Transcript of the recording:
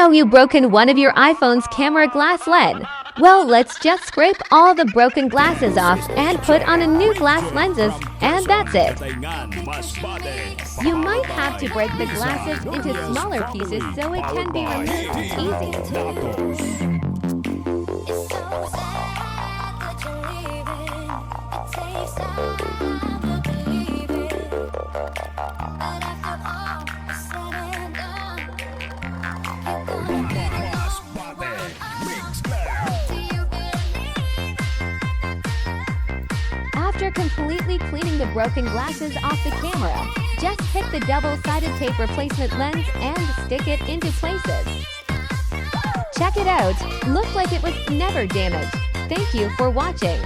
know you broken one of your iPhone's camera glass led. Well, let's just scrape all the broken glasses off and put on a new glass lenses, and that's it. You might have to break the glasses into smaller pieces so it can be removed easy. After completely cleaning the broken glasses off the camera, just pick the double-sided tape replacement lens and stick it into places. Check it out, looked like it was never damaged. Thank you for watching.